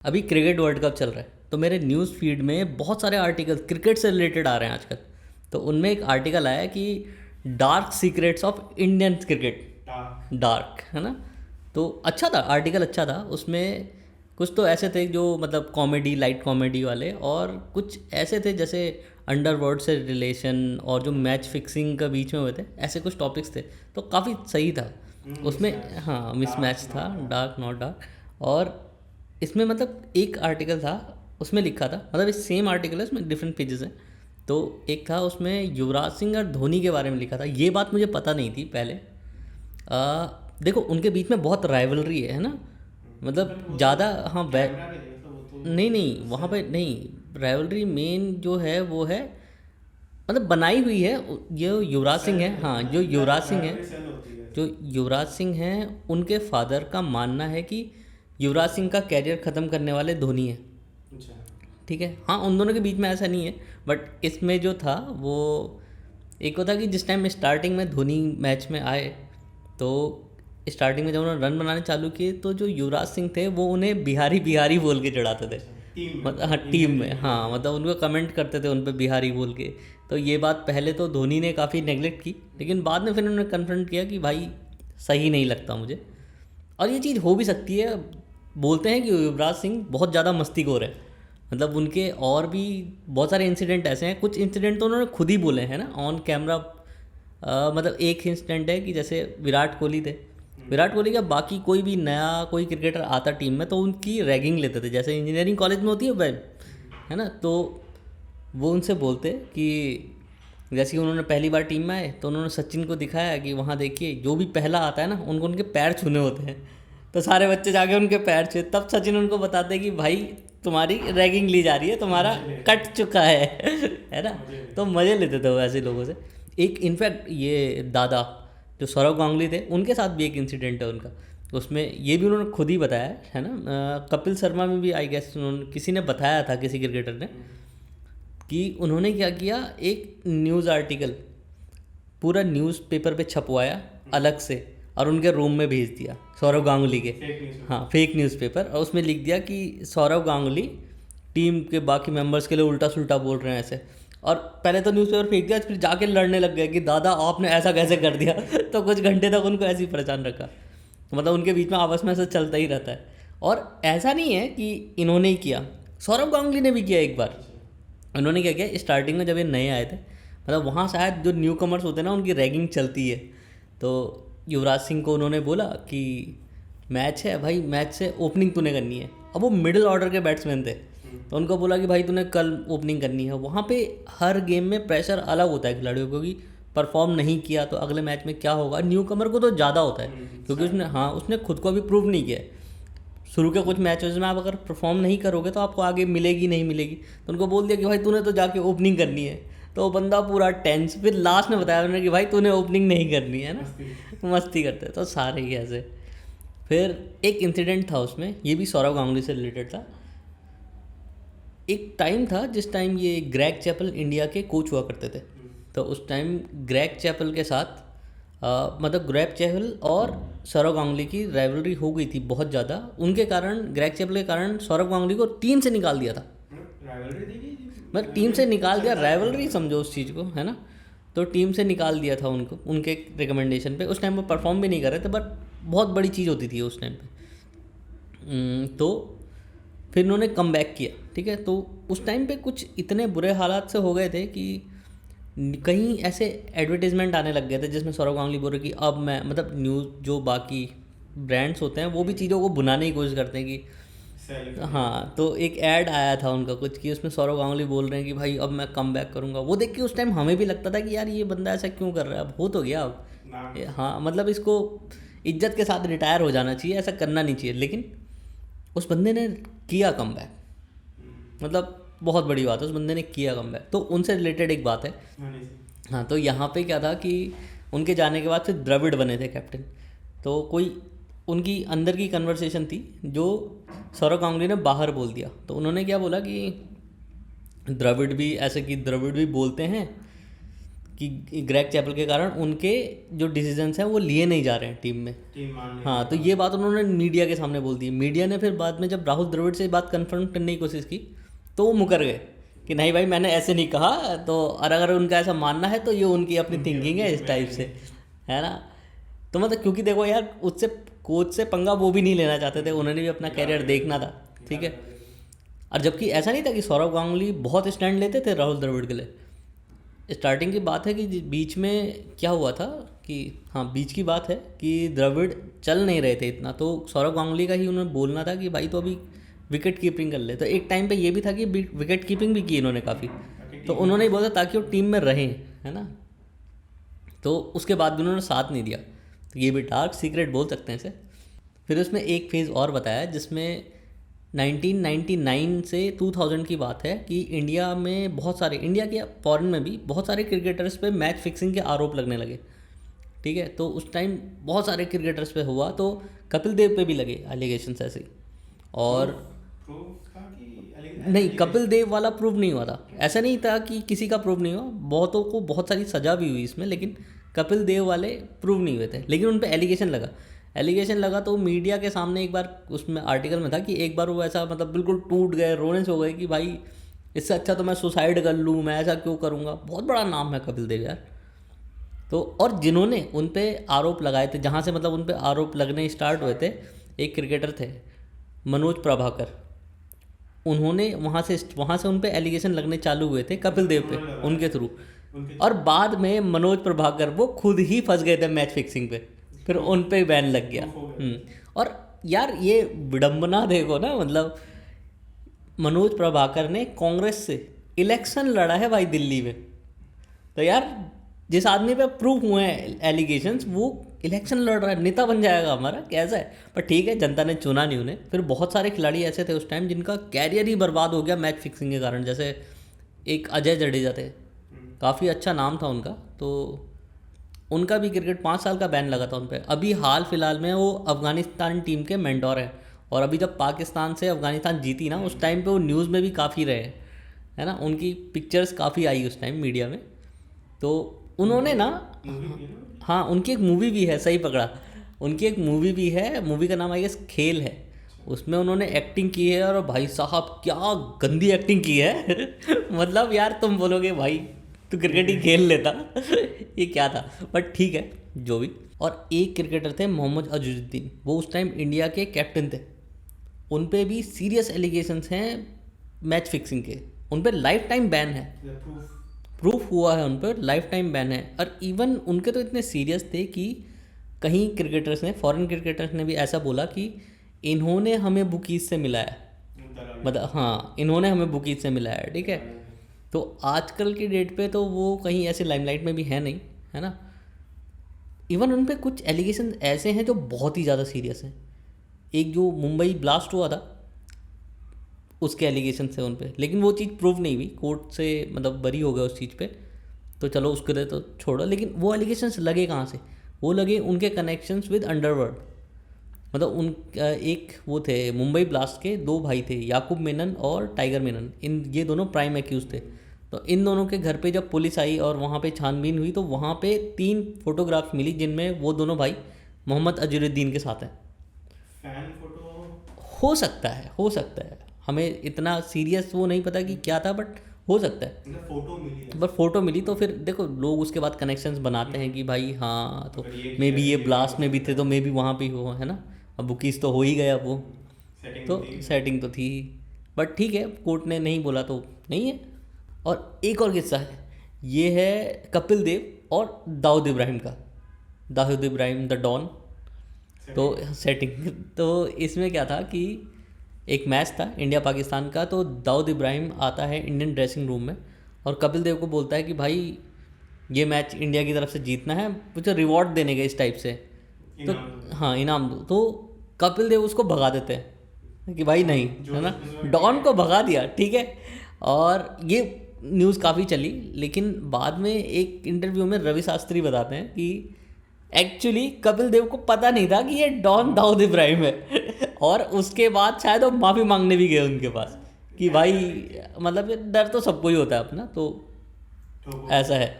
अभी cricket world cup चल रहा है तो मेरे न्यूज़ फीड में बहुत सारे आर्टिकल क्रिकेट से रिलेटेड आ रहे हैं आजकल। तो उनमें एक आर्टिकल आया कि dark secrets of Indian cricket. हाँ। डार्क है ना। तो अच्छा था, आर्टिकल अच्छा था। उसमें कुछ तो ऐसे थे जो मतलब कॉमेडी, लाइट कॉमेडी वाले, और कुछ ऐसे थे जैसे अंडरवर्ल्ड से रिलेशन और जो मैच फिक्सिंग का बीच में हुए थे, ऐसे कुछ टॉपिक्स थे। तो काफ़ी सही था उसमें। मिसमैच। हाँ, मिसमैच डार्क था, not dark. Dark not dark. और इसमें मतलब एक आर्टिकल था, उसमें लिखा था, मतलब इस सेम आर्टिकल है, उसमें डिफरेंट पेजेस हैं। तो एक था उसमें युवराज सिंह और धोनी के बारे में लिखा था। ये बात मुझे पता नहीं थी पहले। देखो उनके बीच में बहुत राइवलरी है ना। पर मतलब वो तो ज़्यादा, हाँ कैमरा के लिए, मतलब वो तो नहीं मतलब नहीं, वहाँ पे सेल। नहीं। राइवलरी मेन जो है वो है, मतलब बनाई हुई है। ये युवराज सिंह सेल है, नहीं हाँ, होता जो ना, युवराज सिंह है, राइवलरी सेल होती है जो ऐसे। युवराज सिंह हैं, उनके फादर का मानना है कि युवराज सिंह का कैरियर ख़त्म करने वाले धोनी है। अच्छा। ठीक है, हाँ, उन दोनों के बीच में ऐसा नहीं है। बट इसमें जो था वो, एक होता कि जिस टाइम स्टार्टिंग में धोनी मैच में आए, तो स्टार्टिंग में जब उन्होंने रन बनाने चालू किए तो जो युवराज सिंह थे वो उन्हें बिहारी बिहारी बोल के चढ़ाते थे। अच्छा, टीम में मतलब हाँ, मतलब टीम इंडियन में, टीम के हाँ, लिए। मतलब उनको कमेंट करते थे उन पर बिहारी बोल के। तो ये बात पहले तो धोनी ने काफ़ी नेगलेक्ट की, लेकिन बाद में फिर उन्होंने कन्फ्रंट किया कि भाई सही नहीं लगता मुझे। और ये चीज़ हो भी सकती है। बोलते हैं कि युवराज सिंह बहुत ज़्यादा मस्तीखोर है। मतलब उनके और भी बहुत सारे इंसिडेंट ऐसे हैं, कुछ इंसिडेंट तो उन्होंने खुद ही बोले हैं ना ऑन कैमरा। मतलब एक इंसिडेंट है कि जैसे विराट कोहली थे, विराट कोहली का बाकी कोई भी नया कोई क्रिकेटर आता टीम में तो उनकी रैगिंग लेते थे, जैसे इंजीनियरिंग कॉलेज में होती है वैब, है ना। तो वो उनसे बोलते कि जैसे कि उन्होंने पहली बार टीम में आए तो उन्होंने सचिन को दिखाया कि वहाँ देखिए जो भी पहला आता है ना उनको उनके पैर छूने होते हैं। तो सारे बच्चे जाके उनके पैर छूए, तब सचिन उनको बताते कि भाई तुम्हारी रैगिंग ली जा रही है, तुम्हारा मजे ले रहे कट चुका है है ना। मजे ले। तो मज़े लेते थे वो ऐसे लोगों से। एक इनफैक्ट ये दादा जो सौरव गांगुली थे, उनके साथ भी एक इंसिडेंट है उनका। उसमें ये भी उन्होंने खुद ही बताया है ना। कपिल शर्मा में भी आई गेस उन्होंने, किसी ने बताया था, किसी क्रिकेटर ने, कि उन्होंने क्या किया, एक न्यूज़ आर्टिकल पूरा न्यूज़पेपर पे छपवाया अलग से, और उनके रूम में भेज दिया सौरव गांगुली के। Fake news. हाँ, फेक न्यूज़पेपर, और उसमें लिख दिया कि सौरव गांगुली टीम के बाकी मेंबर्स के लिए उल्टा सुल्टा बोल रहे हैं ऐसे। और पहले तो न्यूज़पेपर फेंक दिया, फिर जाके लड़ने लग गए कि दादा आपने ऐसा कैसे कर दिया तो कुछ घंटे तक उनको ऐसे ही परेशान रखा। तो मतलब उनके बीच में आपस में ऐसा चलता ही रहता है। और ऐसा नहीं है कि इन्होंने ही किया, सौरव गांगुली ने भी किया एक बार। उन्होंने क्या किया, स्टार्टिंग में जब ये नए आए थे, मतलब वहाँ शायद जो न्यू कमर्स होते हैं ना उनकी रैगिंग चलती है। तो युवराज सिंह को उन्होंने बोला कि मैच है भाई, मैच से ओपनिंग तूने करनी है। अब वो मिडिल ऑर्डर के बैट्समैन थे, तो उनको बोला कि भाई तूने कल ओपनिंग करनी है। वहाँ पे हर गेम में प्रेशर अलग होता है खिलाड़ियों को कि परफॉर्म नहीं किया तो अगले मैच में क्या होगा। न्यू कमर को तो ज़्यादा होता है, क्योंकि उसने, हाँ, उसने खुद को अभी प्रूव नहीं किया है। शुरू के कुछ मैचेस में आप अगर परफॉर्म नहीं करोगे तो आपको आगे मिलेगी नहीं मिलेगी। तो उनको बोल दिया कि भाई तूने तो जाके ओपनिंग करनी है। तो वो बंदा पूरा टेंस, फिर लास्ट में बताया उन्होंने कि भाई तूने ओपनिंग नहीं करनी है ना। मस्ती। मस्ती करते हैं तो सारे ही ऐसे। फिर एक इंसिडेंट था उसमें, ये भी सौरव गांगुली से रिलेटेड था। एक टाइम था जिस टाइम ये ग्रेग चैपल इंडिया के कोच हुआ करते थे। तो उस टाइम ग्रेग चैपल के साथ मतलब ग्रेग चैपल और सौरव गांगुली की राइवलरी हो गई थी बहुत ज़्यादा। उनके कारण, ग्रेग चैपल के कारण सौरव गांगुली को टीम से निकाल दिया था। राइवलरी देखी मतलब टीम से निकाल दिया, चलता है राइवलरी मतलब। समझो उस चीज़ को, है ना। तो टीम से निकाल दिया था उनको उनके रिकमेंडेशन पे। उस टाइम वो परफॉर्म भी नहीं कर रहे थे, बट बहुत बड़ी चीज़ होती थी उस टाइम पे। तो फिर उन्होंने कम बैक किया, ठीक है। तो उस टाइम पे कुछ इतने बुरे हालात से हो गए थे कि कहीं ऐसे एडवर्टीजमेंट आने लग गए थे जिसमें सौरव गांगुली बोल रहे कि अब मैं, मतलब न्यूज़ जो बाकी ब्रांड्स होते हैं वो भी चीज़ों को भुनाने की कोशिश करते हैं कि, सेल करने के हाँ। तो एक ऐड आया था उनका कुछ कि उसमें सौरव गांगुली बोल रहे हैं कि भाई अब मैं कम बैक करूँगा। वो देख के उस टाइम हमें भी लगता था कि यार ये बंदा ऐसा क्यों कर रहा है, अब हो तो गया अब। लिए। नाम। हाँ, मतलब इसको इज्जत के साथ रिटायर हो जाना चाहिए, ऐसा करना नहीं चाहिए। लेकिन उस बंदे ने किया कम बैक, मतलब बहुत बड़ी बात है, उस बंदे ने किया कम बैक। तो उनसे रिलेटेड एक बात है। मनी से। हाँ, तो यहाँ पे क्या था कि उनके जाने के बाद फिर द्रविड़ बने थे कैप्टन। तो कोई उनकी अंदर की कन्वर्सेशन थी जो सौरव गांगुली ने बाहर बोल दिया। तो उन्होंने क्या बोला कि द्रविड़ भी ऐसे, कि द्रविड़ भी बोलते हैं कि ग्रेग चैपल के कारण उनके जो डिसीजंस हैं वो लिए नहीं जा रहे हैं टीम में। टीम मान रही हाँ, तो ये बात उन्होंने मीडिया के सामने बोल दी। मीडिया ने फिर बाद में जब राहुल द्रविड़ से बात कन्फर्म करने की कोशिश की तो वो मुकर गए कि नहीं भाई मैंने ऐसे नहीं कहा, तो और अगर उनका ऐसा मानना है तो ये उनकी अपनी थिंकिंग है इस टाइप से, है ना। तो मतलब क्योंकि देखो यार, उससे कोच से पंगा वो भी नहीं लेना चाहते थे, उन्होंने भी अपना कैरियर देखना था, ठीक है। और जबकि ऐसा नहीं था कि सौरव गांगुली बहुत स्टैंड लेते थे राहुल द्रविड़ के लिए। स्टार्टिंग की बात है कि बीच में क्या हुआ था कि हाँ, बीच की बात है कि द्रविड़ चल नहीं रहे थे इतना, तो सौरव गांगुली का ही उन्होंने बोलना था कि भाई तो अभी विकेट कीपिंग कर ले। तो एक टाइम पे ये भी था कि विकेट कीपिंग भी की इन्होंने काफ़ी, तो उन्होंने ही बोला ताकि वो टीम में रहें, है ना। तो उसके बाद भी उन्होंने साथ नहीं दिया, तो ये भी डार्क सीक्रेट बोल सकते हैं इसे। फिर उसमें एक फेज़ और बताया जिसमें 1999 से 2000 की बात है कि इंडिया में बहुत सारे, इंडिया के फॉरेन में भी बहुत सारे क्रिकेटर्स पे मैच फिक्सिंग के आरोप लगने लगे, ठीक है। तो उस टाइम बहुत सारे क्रिकेटर्स पे हुआ, तो कपिल देव पे भी लगे एलिगेशंस ऐसे ही। और नहीं, कपिल देव वाला प्रूव नहीं हुआ था, ऐसा नहीं था कि किसी का प्रूव नहीं हुआ, बहुतों को बहुत सारी सज़ा भी हुई इसमें, लेकिन कपिल देव वाले प्रूव नहीं हुए थे, लेकिन उन पे एलिगेशन लगा। तो मीडिया के सामने एक बार उसमें आर्टिकल में था कि एक बार वो ऐसा मतलब बिल्कुल टूट गए, रोने से हो गए कि भाई इससे अच्छा तो मैं सुसाइड कर लूँ, मैं ऐसा क्यों करूँगा। बहुत बड़ा नाम है कपिल देव यार। तो और जिन्होंने उन पे आरोप लगाए थे, जहाँ से मतलब उन पे आरोप लगने स्टार्ट हुए थे, एक क्रिकेटर थे मनोज प्रभाकर, उन्होंने वहाँ से उन पे एलिगेशन लगने चालू हुए थे कपिल देव पे, उनके थ्रू। और बाद में मनोज प्रभाकर वो खुद ही फंस गए थे मैच फिक्सिंग पे, फिर उन पे बैन लग गया। और यार ये विडंबना देखो ना, मतलब मनोज प्रभाकर ने कांग्रेस से इलेक्शन लड़ा है भाई दिल्ली में, तो यार जिस आदमी पे प्रूव हुए हैं एलिगेशंस वो इलेक्शन लड़ रहा है, नेता बन जाएगा हमारा, कैसा है। पर ठीक है, जनता ने चुना नहीं उन्हें। फिर बहुत सारे खिलाड़ी ऐसे थे उस टाइम जिनका कैरियर ही बर्बाद हो गया मैच फिक्सिंग के कारण, जैसे एक अजय जडेजा थे, काफ़ी अच्छा नाम था उनका, तो उनका भी क्रिकेट 5 साल का बैन लगा था उन पर। अभी हाल फिलहाल में वो अफगानिस्तान टीम के मेंटोर हैं, और अभी जब पाकिस्तान से अफगानिस्तान जीती ना, उस टाइम पे वो न्यूज़ में भी काफ़ी रहे, है ना। उनकी पिक्चर्स काफ़ी आई उस टाइम मीडिया में। तो उन्होंने ना, हाँ उनकी एक मूवी भी है, सही पकड़ा, उनकी एक मूवी भी है, मूवी का नाम आई गेस खेल है, उसमें उन्होंने एक्टिंग की है, और भाई साहब क्या गंदी एक्टिंग की है मतलब यार तुम बोलोगे भाई तू क्रिकेट ही खेल लेता ये क्या था, बट ठीक है जो भी। और एक क्रिकेटर थे मोहम्मद अजहरुद्दीन, वो उस टाइम इंडिया के कैप्टन थे, उन पे भी सीरियस एलिगेशंस हैं मैच फिक्सिंग के, उन पे लाइफ टाइम बैन है, प्रूफ हुआ है, उन पर लाइफ टाइम बैन है। और इवन उनके तो इतने सीरियस थे कि कहीं क्रिकेटर्स ने, फॉरेन क्रिकेटर्स ने भी ऐसा बोला कि इन्होंने हमें बुकीज से मिलाया, मतलब हाँ इन्होंने हमें बुकीज से मिलाया, ठीक है। तो आजकल की डेट पे तो वो कहीं ऐसे लाइमलाइट में भी है नहीं, है ना। इवन उन पे कुछ एलिगेशन ऐसे हैं जो बहुत ही ज़्यादा सीरियस हैं। एक जो मुंबई ब्लास्ट हुआ था उसके एलिगेशन थे उन पे, लेकिन वो चीज़ प्रूव नहीं हुई, कोर्ट से मतलब बरी हो गया उस चीज़ पे, तो चलो उसके लिए तो छोड़ो। लेकिन वो एलिगेशंस लगे कहाँ से, वो लगे उनके कनेक्शंस विद अंडरवर्ल्ड। मतलब उन एक वो थे मुंबई ब्लास्ट के 2 भाई थे, याकूब मेनन और टाइगर मेनन, इन ये दोनों प्राइम एक्यूज थे। तो इन दोनों के घर पे जब पुलिस आई और वहाँ पे छानबीन हुई, तो वहाँ पे 3 फोटोग्राफ्स मिली जिनमें वो दोनों भाई मोहम्मद अजहरुद्दीन के साथ हैं। फैन फोटो हो सकता है, हमें इतना सीरियस वो नहीं पता कि क्या था, बट हो सकता है, फोटो मिली, बस फोटो मिली। तो फिर देखो लोग उसके बाद कनेक्शंस बनाते हैं कि भाई हाँ तो मे बी ये ब्लास्ट में भी थे, तो मे बी वहाँ पे ही हो, है ना। अब बुकीज तो हो ही गया वो, तो सेटिंग तो थी, बट ठीक है कोर्ट ने नहीं बोला तो नहीं है। और एक और किस्सा है, ये है कपिल देव और दाऊद इब्राहिम का, दाऊद इब्राहिम द डॉन। तो सेटिंग तो इसमें क्या था कि एक मैच था इंडिया पाकिस्तान का, तो दाऊद इब्राहिम आता है इंडियन ड्रेसिंग रूम में और कपिल देव को बोलता है कि भाई ये मैच इंडिया की तरफ से जीतना है, मुझे रिवॉर्ड देने के इस टाइप से, तो हाँ इनाम दो। तो कपिल देव उसको भगा देते हैं कि भाई नहीं, है ना, डॉन को भगा दिया, ठीक है। और ये न्यूज़ काफ़ी चली, लेकिन बाद में एक इंटरव्यू में रवि शास्त्री बताते हैं कि एक्चुअली कपिल देव को पता नहीं था कि ये डॉन दाऊद इब्राहिम है और उसके बाद शायद वो माफ़ी मांगने भी गए उनके पास कि भाई मतलब डर तो सबको ही होता है अपना, तो ऐसा है।